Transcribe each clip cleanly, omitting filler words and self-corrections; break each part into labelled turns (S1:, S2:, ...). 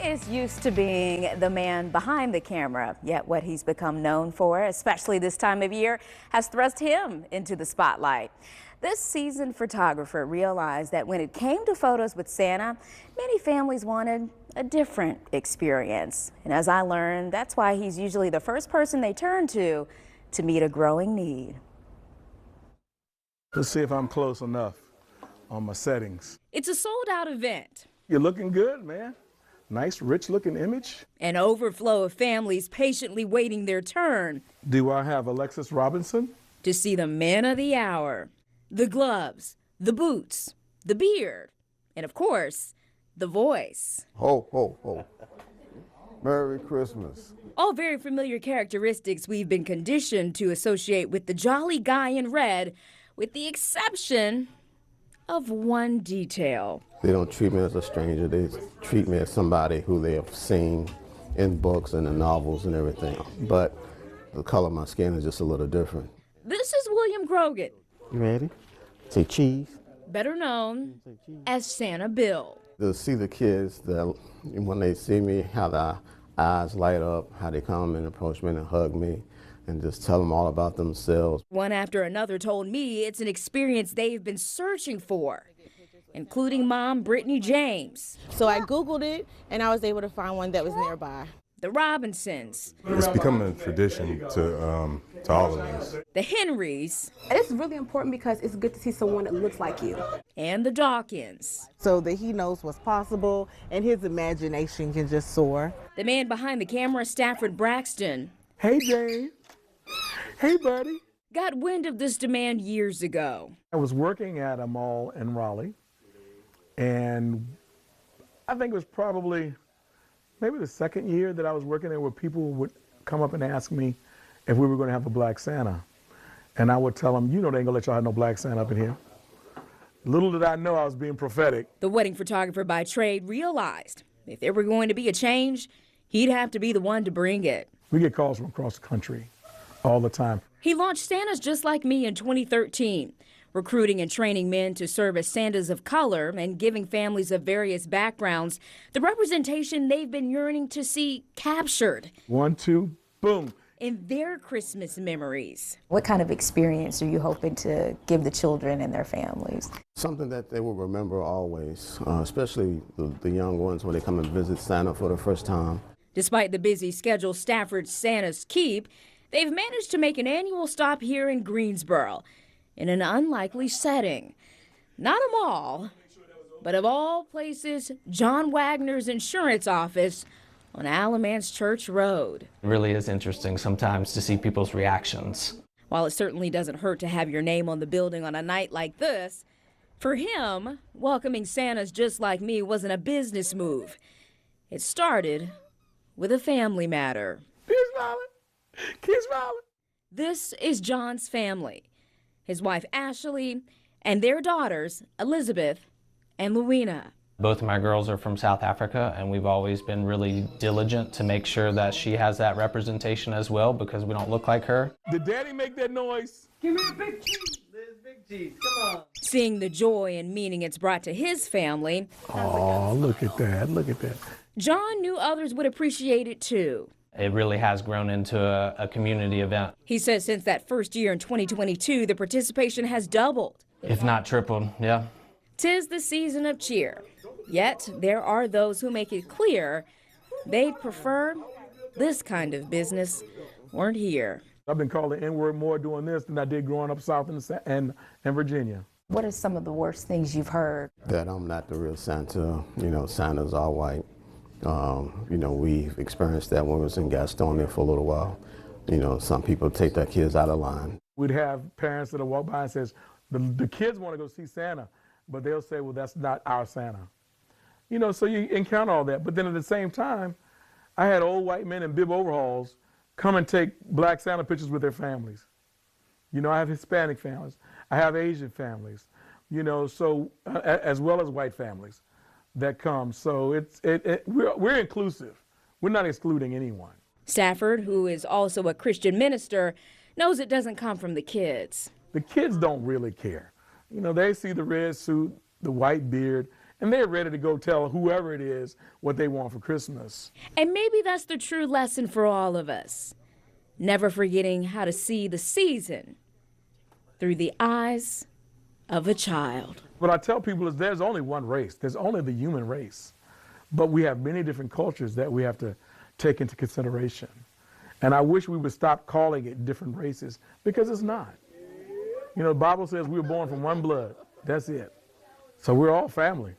S1: is used to being the man behind the camera, yet what he's become known for, especially this time of year, has thrust him into the spotlight. This seasoned photographer realized that when it came to photos with Santa, many families wanted a different experience. And as I learned, that's why he's usually the first person they turn to meet a growing need.
S2: Let's see if I'm close enough on my settings.
S1: It's a sold-out event.
S2: You're looking good, man. Nice, rich-looking image.
S1: An overflow of families patiently waiting their turn.
S2: Do I have Alexis Robinson?
S1: To see the man of the hour. The gloves, the boots, the beard, and of course, the voice.
S3: Ho, ho, ho. Merry Christmas.
S1: All very familiar characteristics we've been conditioned to associate with the jolly guy in red, with the exception of one detail.
S3: They don't treat me as a stranger. They treat me as somebody who they have seen in books and in novels and everything. But the color of my skin is just a little different.
S1: This is William Grogan.
S3: You ready? Say cheese.
S1: Better known as Santa Bill.
S3: To see the kids, that when they see me, how their eyes light up, how they come and approach me and hug me, and just tell them all about themselves.
S1: One after another told me it's an experience they've been searching for, including mom Brittany James.
S4: So I Googled it, and I was able to find one that was nearby.
S1: The Robinsons.
S5: It's becoming a tradition to all of us.
S1: The Henrys.
S6: It's really important because it's good to see someone that looks like you.
S1: And the Dawkins.
S4: So that he knows what's possible, and his imagination can just soar.
S1: The man behind the camera, Stafford Braxton.
S2: Hey, Jane. Hey, buddy.
S1: Got wind of this demand years ago.
S2: I was working at a mall in Raleigh, and I think it was probably maybe the second year that I was working there where people would come up and ask me if we were going to have a Black Santa. And I would tell them, you know they ain't going to let y'all have no Black Santa up in here. Little did I know I was being prophetic.
S1: The wedding photographer by trade realized if there were going to be a change, he'd have to be the one to bring it.
S2: We get calls from across the country all the time.
S1: He launched Santas Just Like Me in 2013, recruiting and training men to serve as Santas of color and giving families of various backgrounds the representation they've been yearning to see captured.
S2: 1, 2, boom.
S1: In their Christmas memories.
S7: What kind of experience are you hoping to give the children and their families?
S3: Something that they will remember always, especially the young ones when they come and visit Santa for the first time.
S1: Despite the busy schedule Stafford Santas keep, they've managed to make an annual stop here in Greensboro in an unlikely setting. Not a mall, but of all places, John Wagner's insurance office on Alamance Church Road.
S8: It really is interesting sometimes to see people's reactions.
S1: While it certainly doesn't hurt to have your name on the building on a night like this, for him, welcoming Santas Just Like Me wasn't a business move. It started with a family matter.
S2: Keep smiling. Keep smiling.
S1: This is John's family. His wife Ashley and their daughters Elizabeth and Louina.
S8: Both of my girls are from South Africa, and we've always been really diligent to make sure that she has that representation as well because we don't look like her.
S2: Did Daddy make that noise?
S9: Give me a big cheese. There's big cheese. Come on.
S1: Seeing the joy and meaning it's brought to his family.
S2: Oh, look at that. Look at that.
S1: John knew others would appreciate it too.
S8: It really has grown into a community event.
S1: He says since that first year in 2022, the participation has doubled.
S8: If not tripled, yeah.
S1: 'Tis the season of cheer. Yet there are those who make it clear they'd prefer this kind of business weren't here.
S2: I've been called the N-word more doing this than I did growing up south in Virginia.
S7: What are some of the worst things you've heard?
S3: That I'm not the real Santa. You know, Santa's all white. You know, we've experienced that when we was in Gastonia for a little while. You know, some people take their kids out of line.
S2: We'd have parents that walk by and says, the kids want to go see Santa, but they'll say, well, that's not our Santa. You know, so you encounter all that. But then at the same time, I had old white men in bib overalls come and take Black Santa pictures with their families. You know, I have Hispanic families. I have Asian families, you know, so as well as white families that come. So we're inclusive. We're not excluding anyone.
S1: Stafford, who is also a Christian minister, knows it doesn't come from the kids.
S2: The kids don't really care. You know, they see the red suit, the white beard, and they're ready to go tell whoever it is what they want for Christmas.
S1: And maybe that's the true lesson for all of us. Never forgetting how to see the season through the eyes of a child.
S2: What I tell people is there's only one race. There's only the human race. But we have many different cultures that we have to take into consideration. And I wish we would stop calling it different races, because it's not. You know, the Bible says we were born from one blood. That's it. So we're all family.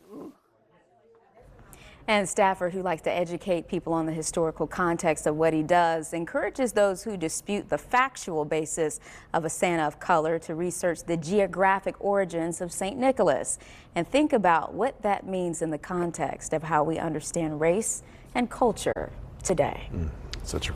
S1: And Stafford, who likes to educate people on the historical context of what he does, encourages those who dispute the factual basis of a Santa of color to research the geographic origins of St. Nicholas and think about what that means in the context of how we understand race and culture today.
S5: Such a